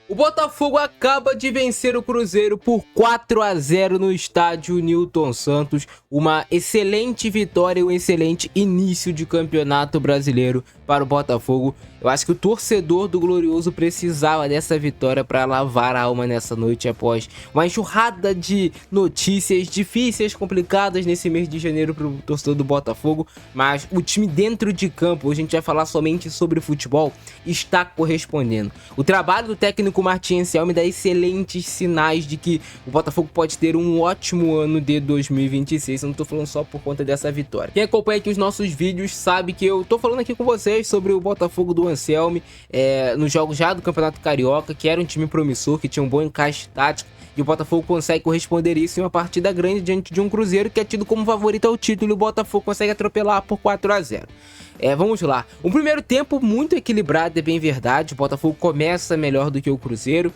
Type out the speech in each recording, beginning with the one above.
O Botafogo acaba de vencer o Cruzeiro por 4-0 no estádio Newton Santos. Uma excelente vitória e um excelente início de campeonato brasileiro para o Botafogo. Eu acho que o torcedor do Glorioso precisava dessa vitória para lavar a alma nessa noite após uma enxurrada de notícias difíceis, complicadas nesse mês de janeiro para o torcedor do Botafogo. Mas o time dentro de campo, hoje a gente vai falar somente sobre futebol, está correspondendo. O trabalho do técnico Martin Anselmi dá excelentes sinais de que o Botafogo pode ter um ótimo ano de 2026. Eu não tô falando só por conta dessa vitória. Quem acompanha aqui os nossos vídeos sabe que eu tô falando aqui com vocês sobre o Botafogo do Anselmi nos jogos já do Campeonato Carioca, que era um time promissor, que tinha um bom encaixe tático, e o Botafogo consegue corresponder isso em uma partida grande diante de um Cruzeiro que é tido como favorito ao título, e o Botafogo consegue atropelar por 4-0. Vamos lá. Um primeiro tempo muito equilibrado, é bem verdade. O Botafogo começa melhor do que o Cruzeiro.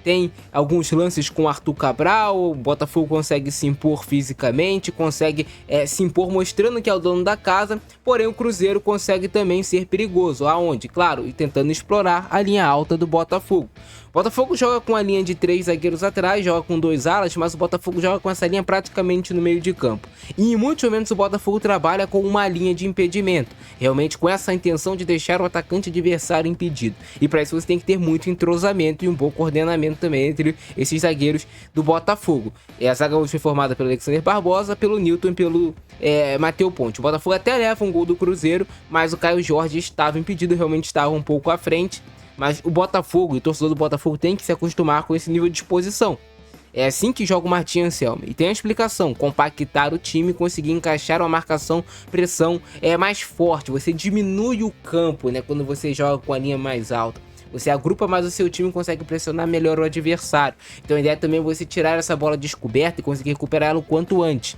Tem alguns lances com Arthur Cabral, o Botafogo consegue se impor fisicamente, consegue se impor mostrando que é o dono da casa, porém o Cruzeiro consegue também ser perigoso, aonde? Claro, tentando explorar a linha alta do Botafogo. O Botafogo joga com a linha de 3 zagueiros atrás, joga com 2 alas, mas o Botafogo joga com essa linha praticamente no meio de campo. E em muitos momentos o Botafogo trabalha com uma linha de impedimento, realmente com essa intenção de deixar o atacante adversário impedido. E para isso você tem que ter muito entrosamento e um bom coordenamento também entre esses zagueiros do Botafogo. A zaga hoje foi formada pelo Alexander Barbosa, pelo Newton e pelo Matheus Ponte. O Botafogo até leva um gol do Cruzeiro, mas o Caio Jorge estava impedido, realmente estava um pouco à frente. Mas o Botafogo e o torcedor do Botafogo tem que se acostumar com esse nível de exposição. É assim que joga o Martin Anselmi. E tem a explicação: compactar o time, conseguir encaixar uma marcação, pressão mais forte. Você diminui o campo, né, quando você joga com a linha mais alta. Você agrupa mais o seu time e consegue pressionar melhor o adversário. Então a ideia também é você tirar essa bola descoberta e conseguir recuperar ela o quanto antes.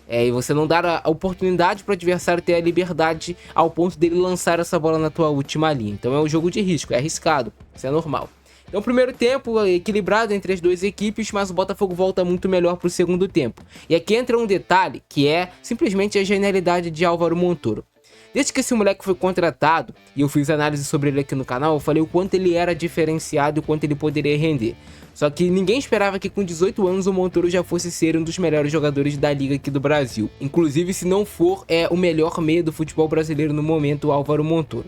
E você não dar a oportunidade para o adversário ter a liberdade ao ponto dele lançar essa bola na tua última linha. Então é um jogo de risco, é arriscado, isso é normal. Então primeiro tempo equilibrado entre as duas equipes, mas o Botafogo volta muito melhor para o segundo tempo. E aqui entra um detalhe que é simplesmente a genialidade de Álvaro Montoro. Desde que esse moleque foi contratado, e eu fiz análise sobre ele aqui no canal, eu falei o quanto ele era diferenciado e o quanto ele poderia render. Só que ninguém esperava que com 18 anos o Montoro já fosse ser um dos melhores jogadores da liga aqui do Brasil. Inclusive, se não for o melhor meia do futebol brasileiro no momento, o Álvaro Montoro.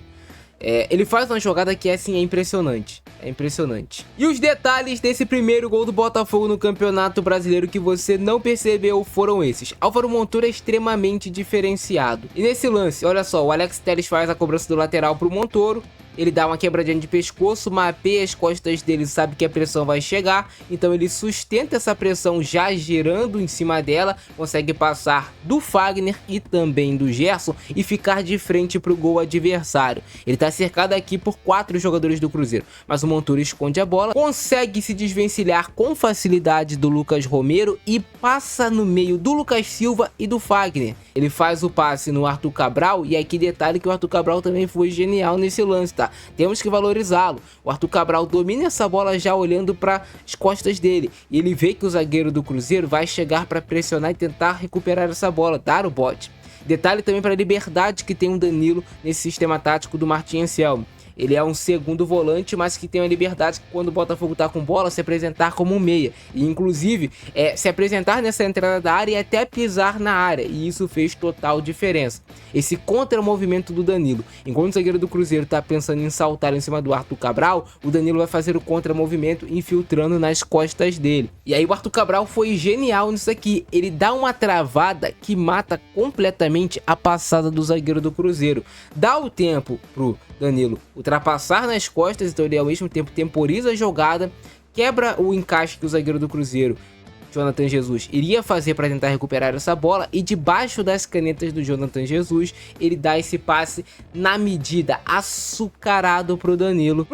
Ele faz uma jogada que assim é impressionante. É impressionante. E os detalhes desse primeiro gol do Botafogo no Campeonato Brasileiro que você não percebeu foram esses. Álvaro Montoro é extremamente diferenciado. E nesse lance, olha só, o Alex Telles faz a cobrança do lateral pro Montoro. Ele dá uma quebradinha de pescoço, mapeia as costas dele, sabe que a pressão vai chegar, então ele sustenta essa pressão já girando em cima dela, consegue passar do Fagner e também do Gerson e ficar de frente para o gol adversário. Ele está cercado aqui por 4 jogadores do Cruzeiro, mas o Montoro esconde a bola, consegue se desvencilhar com facilidade do Lucas Romero e passa no meio do Lucas Silva e do Fagner. Ele faz o passe no Arthur Cabral, e aqui detalhe que o Arthur Cabral também foi genial nesse lance, tá? Temos que valorizá-lo. O Arthur Cabral domina essa bola já olhando para as costas dele, e ele vê que o zagueiro do Cruzeiro vai chegar para pressionar e tentar recuperar essa bola, dar o bote. Detalhe também para a liberdade que tem o Danilo nesse sistema tático do Martin Anselmi. Ele é um segundo volante, mas que tem a liberdade que quando o Botafogo tá com bola, se apresentar como um meia. E inclusive, se apresentar nessa entrada da área e até pisar na área. E isso fez total diferença. Esse contra-movimento do Danilo. Enquanto o zagueiro do Cruzeiro tá pensando em saltar em cima do Arthur Cabral, o Danilo vai fazer o contra-movimento infiltrando nas costas dele. E aí o Arthur Cabral foi genial nisso aqui. Ele dá uma travada que mata completamente a passada do zagueiro do Cruzeiro. Dá o tempo pro Danilo ultrapassar nas costas, então ele ao mesmo tempo temporiza a jogada, quebra o encaixe que o zagueiro do Cruzeiro, Jonathan Jesus, iria fazer para tentar recuperar essa bola, e debaixo das canetas do Jonathan Jesus, ele dá esse passe na medida, açucarado pro Danilo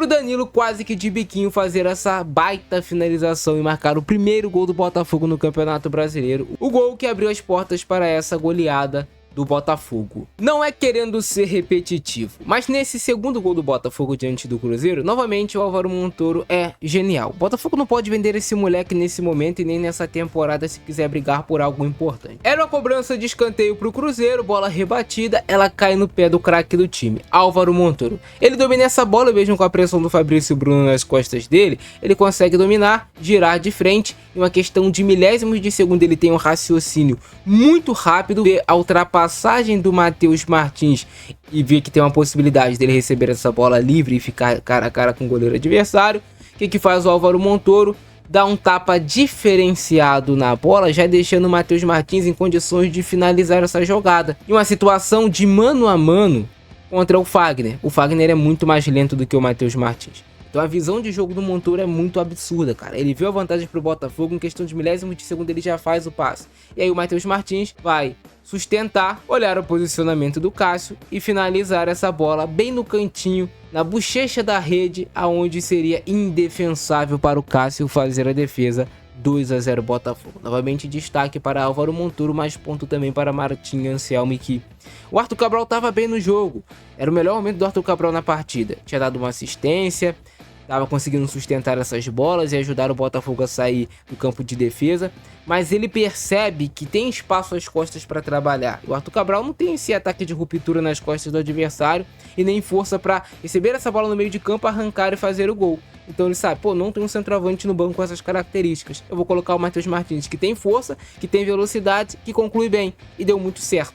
quase que de biquinho fazer essa baita finalização e marcar o primeiro gol do Botafogo no Campeonato Brasileiro, o gol que abriu as portas para essa goleada do Botafogo. Não é querendo ser repetitivo, mas nesse segundo gol do Botafogo diante do Cruzeiro, novamente o Álvaro Montoro é genial. O Botafogo não pode vender esse moleque nesse momento e nem nessa temporada se quiser brigar por algo importante. Era uma cobrança de escanteio pro Cruzeiro, bola rebatida, ela cai no pé do craque do time, Álvaro Montoro. Ele domina essa bola, mesmo com a pressão do Fabrício Bruno nas costas dele, ele consegue dominar, girar de frente, em uma questão de milésimos de segundo ele tem um raciocínio muito rápido, vê a ultrapassagem do Matheus Martins e vê que tem uma possibilidade dele receber essa bola livre e ficar cara a cara com o goleiro adversário. O que faz o Álvaro Montoro? Dá um tapa diferenciado na bola, já deixando o Matheus Martins em condições de finalizar essa jogada. Em uma situação de mano a mano contra o Fagner. O Fagner é muito mais lento do que o Matheus Martins. Então a visão de jogo do Montoro é muito absurda, cara. Ele viu a vantagem pro Botafogo, em questão de milésimos de segundo ele já faz o passe. E aí o Matheus Martins vai sustentar, olhar o posicionamento do Cássio e finalizar essa bola bem no cantinho, na bochecha da rede, aonde seria indefensável para o Cássio fazer a defesa. 2-0 Botafogo. Novamente destaque para Álvaro Montoro, mais ponto também para Martim Anselmi, que o Arthur Cabral estava bem no jogo. Era o melhor momento do Arthur Cabral na partida. Tinha dado uma assistência, estava conseguindo sustentar essas bolas e ajudar o Botafogo a sair do campo de defesa, mas ele percebe que tem espaço às costas para trabalhar. O Arthur Cabral não tem esse ataque de ruptura nas costas do adversário e nem força para receber essa bola no meio de campo, arrancar e fazer o gol. Então ele sabe, pô, não tem um centroavante no banco com essas características. Eu vou colocar o Matheus Martins, que tem força, que tem velocidade, que conclui bem. E deu muito certo.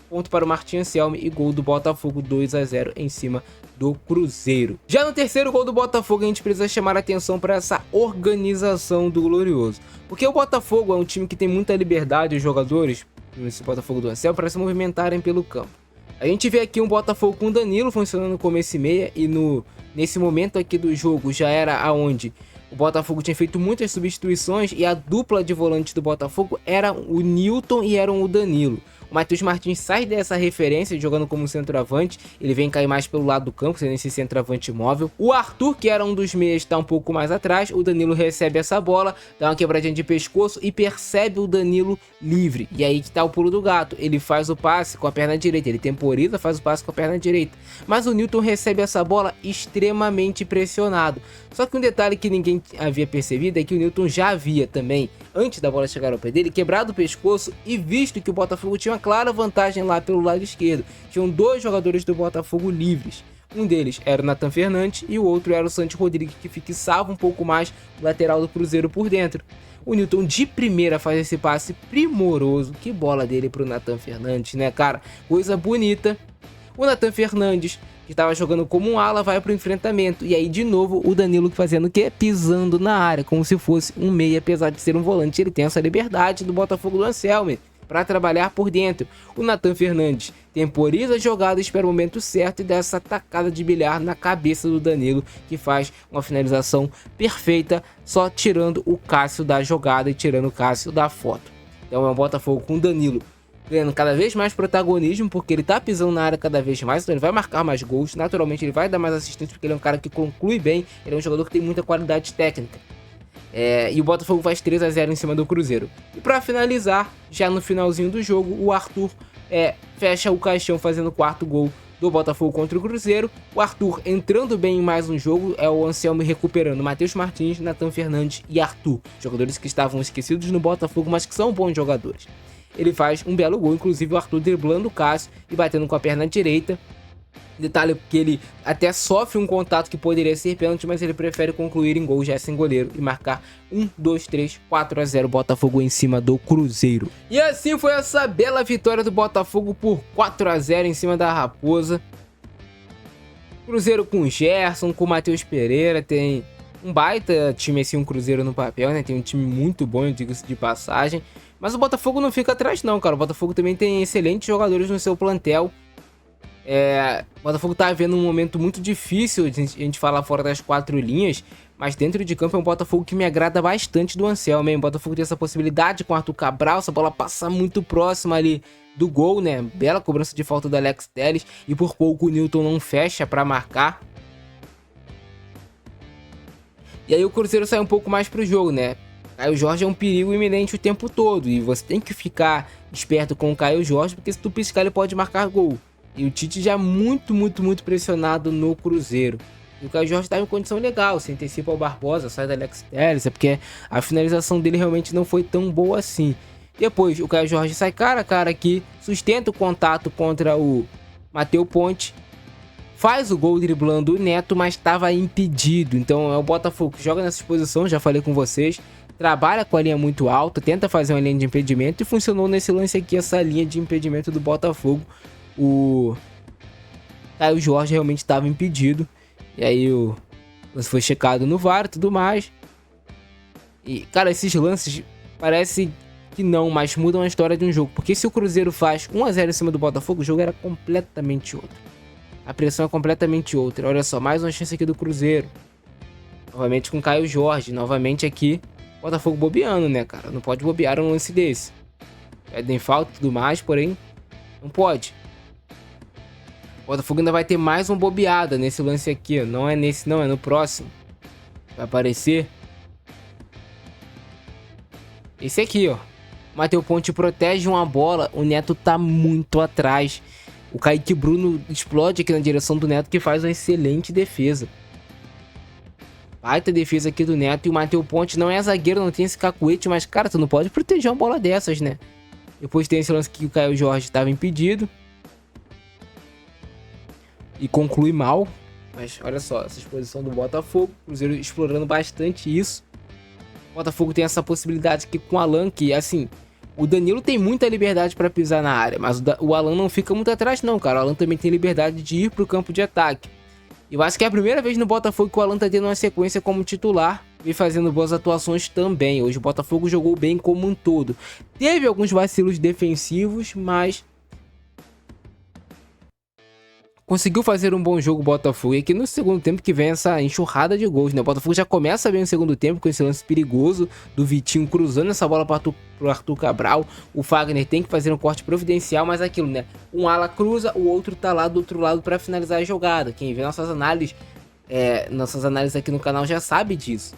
Ponto para o Martim Anselmi e gol do Botafogo, 2-0 em cima do Cruzeiro. Já no terceiro gol do Botafogo, a gente precisa chamar a atenção para essa organização do Glorioso. Porque o Botafogo é um time que tem muita liberdade, os jogadores, esse Botafogo do Anselmi, para se movimentarem pelo campo. A gente vê aqui um Botafogo com o Danilo funcionando como esse meia e nesse momento aqui do jogo já era aonde o Botafogo tinha feito muitas substituições e a dupla de volantes do Botafogo era o Newton e era o Danilo. O Matheus Martins sai dessa referência jogando como centroavante, ele vem cair mais pelo lado do campo, sendo esse centroavante móvel. O Arthur, que era um dos meias, está um pouco mais atrás, o Danilo recebe essa bola, dá uma quebradinha de pescoço e percebe o Danilo livre. E aí que tá o pulo do gato, ele faz o passe com a perna direita, ele temporiza, faz o passe com a perna direita. Mas o Newton recebe essa bola extremamente pressionado. Só que um detalhe que ninguém havia percebido é que o Newton já havia também, antes da bola chegar ao pé dele, quebrado o pescoço e visto que o Botafogo tinha uma clara vantagem lá pelo lado esquerdo. Tinham dois jogadores do Botafogo livres. Um deles era o Nathan Fernandes e o outro era o Santi Rodrigues, que fixava um pouco mais o lateral do Cruzeiro por dentro. O Newton de primeira faz esse passe primoroso. Que bola dele pro Nathan Fernandes, né, cara? Coisa bonita. O Nathan Fernandes, que estava jogando como um ala, vai pro enfrentamento. E aí, de novo, o Danilo fazendo o quê? Pisando na área, como se fosse um meia, apesar de ser um volante. Ele tem essa liberdade do Botafogo do Anselmi para trabalhar por dentro. O Nathan Fernandes temporiza a jogada, espera o momento certo e dá essa tacada de bilhar na cabeça do Danilo, que faz uma finalização perfeita, só tirando o Cássio da jogada e tirando o Cássio da foto. Então é um Botafogo com o Danilo ganhando cada vez mais protagonismo, porque ele tá pisando na área cada vez mais, então ele vai marcar mais gols, naturalmente ele vai dar mais assistência, porque ele é um cara que conclui bem, ele é um jogador que tem muita qualidade técnica. E o Botafogo faz 3-0 em cima do Cruzeiro. E para finalizar, já no finalzinho do jogo, o Arthur fecha o caixão fazendo o quarto gol do Botafogo contra o Cruzeiro. O Arthur entrando bem em mais um jogo, é o Anselmi recuperando Matheus Martins, Nathan Fernandes e Arthur, jogadores que estavam esquecidos no Botafogo, mas que são bons jogadores. Ele faz um belo gol, inclusive o Arthur driblando o Cássio e batendo com a perna direita. Detalhe que ele até sofre um contato que poderia ser pênalti, mas ele prefere concluir em gol já sem goleiro e marcar 4-0 Botafogo em cima do Cruzeiro. E assim foi essa bela vitória do Botafogo por 4-0 em cima da Raposa. Cruzeiro com o Gerson, com o Matheus Pereira, tem um baita time assim, um Cruzeiro no papel, né? Tem um time muito bom, diga-se de passagem. Mas o Botafogo não fica atrás não, cara. O Botafogo também tem excelentes jogadores no seu plantel. O Botafogo tá vendo um momento muito difícil de a gente falar fora das quatro linhas, mas dentro de campo é um Botafogo que me agrada bastante do Anselmi. O Botafogo tem essa possibilidade com o Arthur Cabral, essa bola passa muito próxima ali do gol, né? Bela cobrança de falta do Alex Telles e por pouco o Newton não fecha para marcar. E aí o Cruzeiro sai um pouco mais pro jogo, né? Caio Jorge é um perigo iminente o tempo todo. E você tem que ficar esperto com o Caio Jorge, porque se tu piscar ele pode marcar gol. E o Tite já muito pressionado no Cruzeiro. E o Caio Jorge tá em condição legal, se antecipa ao Barbosa, sai da Alex Telles, é porque a finalização dele realmente não foi tão boa assim. Depois o Caio Jorge sai cara a cara aqui, sustenta o contato contra o Matheus Ponte, faz o gol driblando o Neto, mas estava impedido. Então é o Botafogo que joga nessa posição, já falei com vocês, trabalha com a linha muito alta, tenta fazer uma linha de impedimento e funcionou nesse lance aqui, essa linha de impedimento do Botafogo. O Caio Jorge realmente estava impedido. E aí o lance foi checado no VAR e tudo mais. E, cara, esses lances parece que não, mas mudam a história de um jogo. Porque se o Cruzeiro faz 1 a 0 em cima do Botafogo, o jogo era completamente outro. A pressão é completamente outra. Olha só, mais uma chance aqui do Cruzeiro. Novamente com o Caio Jorge. Novamente aqui, Botafogo bobeando, né, cara? Não pode bobear um lance desse. Pedem falta e tudo mais, porém, não pode. O Botafogo ainda vai ter mais uma bobeada nesse lance aqui, ó. Não é nesse não, é no próximo. Vai aparecer. Esse aqui, ó. Matheus Ponte protege uma bola. O Neto tá muito atrás. O Kaique Bruno explode aqui na direção do Neto, que faz uma excelente defesa. Baita defesa aqui do Neto. E o Matheus Ponte não é zagueiro, não tem esse cacuete. Mas, cara, tu não pode proteger uma bola dessas, né? Depois tem esse lance que o Caio Jorge estava impedido. E conclui mal. Mas olha só, essa exposição do Botafogo. O Cruzeiro explorando bastante isso. O Botafogo tem essa possibilidade aqui com o Alan, que assim, o Danilo tem muita liberdade para pisar na área, mas o Alan não fica muito atrás não, cara. O Alan também tem liberdade de ir pro campo de ataque. E eu acho que é a primeira vez no Botafogo que o Alan tá tendo uma sequência como titular e fazendo boas atuações também. Hoje o Botafogo jogou bem como um todo. Teve alguns vacilos defensivos, mas conseguiu fazer um bom jogo o Botafogo. E aqui no segundo tempo que vem essa enxurrada de gols, né? O Botafogo já começa bem no segundo tempo com esse lance perigoso do Vitinho cruzando essa bola para o Arthur Cabral. O Fagner tem que fazer um corte providencial, mas aquilo, né? Um ala cruza, o outro tá lá do outro lado para finalizar a jogada. Quem vê nossas análises aqui no canal já sabe disso.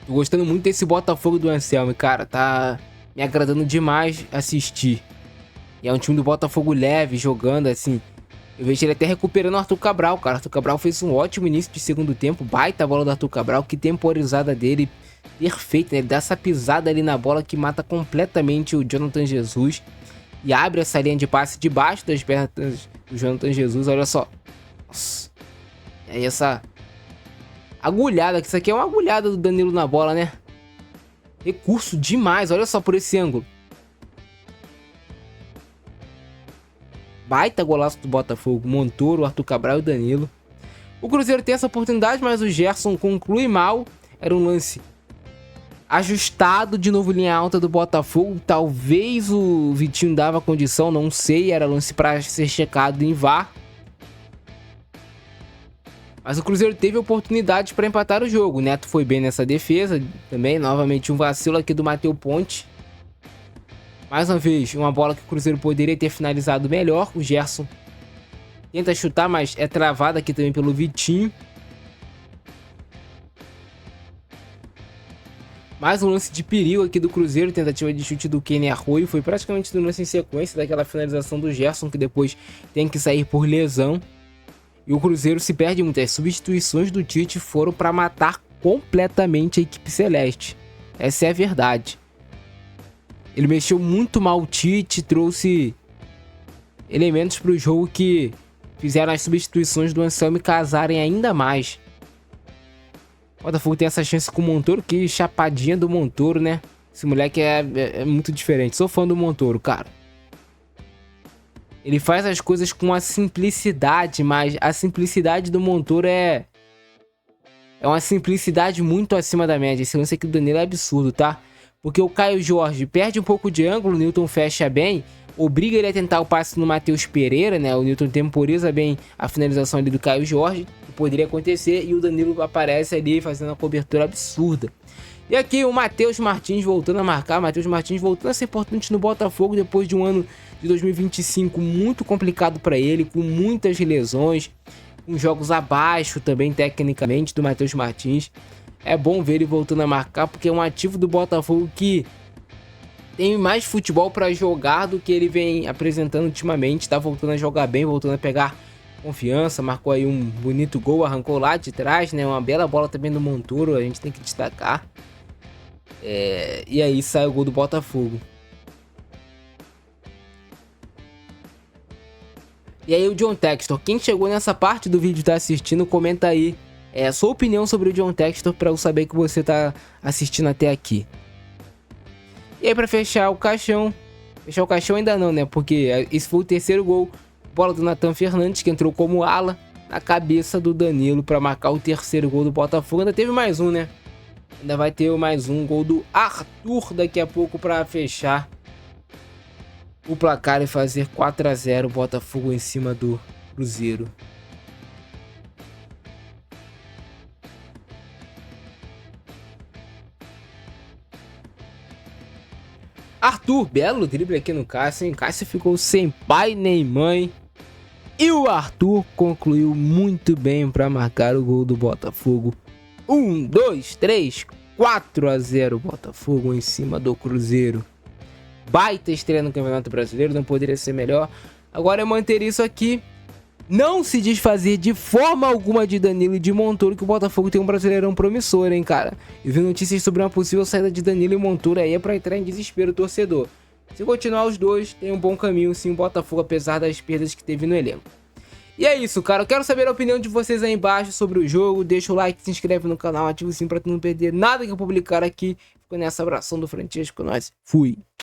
Tô gostando muito desse Botafogo do Anselmo, cara. Tá me agradando demais assistir. E é um time do Botafogo leve, jogando assim. Eu vejo ele até recuperando o Arthur Cabral, cara. Arthur Cabral fez um ótimo início de segundo tempo. Baita a bola do Arthur Cabral. Que temporizada dele. Perfeita, né? Ele dá essa pisada ali na bola que mata completamente o Jonathan Jesus. E abre essa linha de passe debaixo das pernas do Jonathan Jesus. Olha só. Nossa. E aí essa agulhada. Que isso aqui é uma agulhada do Danilo na bola, né? Recurso demais. Olha só por esse ângulo. Baita golaço do Botafogo, Montoro, Arthur Cabral e Danilo. O Cruzeiro tem essa oportunidade, mas o Gerson conclui mal. Era um lance ajustado, de novo linha alta do Botafogo. Talvez o Vitinho dava condição, não sei. Era lance para ser checado em VAR. Mas o Cruzeiro teve oportunidade para empatar o jogo. O Neto foi bem nessa defesa também. Novamente um vacilo aqui do Matheus Ponte. Mais uma vez, uma bola que o Cruzeiro poderia ter finalizado melhor. O Gerson tenta chutar, mas é travado aqui também pelo Vitinho. Mais um lance de perigo aqui do Cruzeiro. Tentativa de chute do Kenny Arroio. Foi praticamente no lance em sequência daquela finalização do Gerson, que depois tem que sair por lesão. E o Cruzeiro se perde muito. As substituições do Tite foram para matar completamente a equipe celeste. Essa é a verdade. Ele mexeu muito mal o Tite, trouxe elementos para o jogo que fizeram as substituições do Anselmo casarem ainda mais. O Botafogo tem essa chance com o Montoro, que chapadinha do Montoro, né? Esse moleque é muito diferente. Sou fã do Montoro, cara. Ele faz as coisas com a simplicidade, mas a simplicidade do Montoro é uma simplicidade muito acima da média. Esse lance aqui do Danilo é absurdo, tá? Porque o Caio Jorge perde um pouco de ângulo, o Newton fecha bem, obriga ele a tentar o passe no Matheus Pereira, né? O Newton temporiza bem a finalização ali do Caio Jorge, que poderia acontecer, e o Danilo aparece ali fazendo uma cobertura absurda. E aqui o Matheus Martins voltando a marcar, Matheus Martins voltando a ser importante no Botafogo depois de um ano de 2025 muito complicado para ele, com muitas lesões, com jogos abaixo também tecnicamente do Matheus Martins. É bom ver ele voltando a marcar, porque é um ativo do Botafogo que tem mais futebol para jogar do que ele vem apresentando ultimamente. Tá voltando a jogar bem, voltando a pegar confiança. Marcou aí um bonito gol, arrancou lá de trás, né? Uma bela bola também do Montoro, a gente tem que destacar. E aí sai o gol do Botafogo. E aí o John Textor, quem chegou nessa parte do vídeo e tá assistindo, comenta aí a sua opinião sobre o John Textor para eu saber que você tá assistindo até aqui. E aí pra fechar o caixão ainda não, né, porque esse foi o terceiro gol, bola do Nathan Fernandes, que entrou como ala, na cabeça do Danilo para marcar o terceiro gol do Botafogo. Ainda teve mais um, né, ainda vai ter mais um gol do Arthur daqui a pouco para fechar o placar e fazer 4-0 Botafogo em cima do Cruzeiro. Arthur, belo drible aqui no Cássio, hein? Cássio ficou sem pai nem mãe. E o Arthur concluiu muito bem para marcar o gol do Botafogo. 1, 2, 3, 4-0 Botafogo em cima do Cruzeiro. Baita estreia no Campeonato Brasileiro, não poderia ser melhor. Agora é manter isso aqui, não se desfazer de forma alguma de Danilo e de Montoro, que o Botafogo tem um brasileirão promissor, hein, cara. Eu vi notícias sobre uma possível saída de Danilo e Montoro, aí é pra entrar em desespero o torcedor. Se continuar os dois, tem um bom caminho sim o Botafogo, apesar das perdas que teve no elenco. E é isso, cara. Eu quero saber a opinião de vocês aí embaixo sobre o jogo. Deixa o like, se inscreve no canal, ativa o sininho pra tu não perder nada que eu publicar aqui. Fico nessa, abração do Francesco, nós. Fui!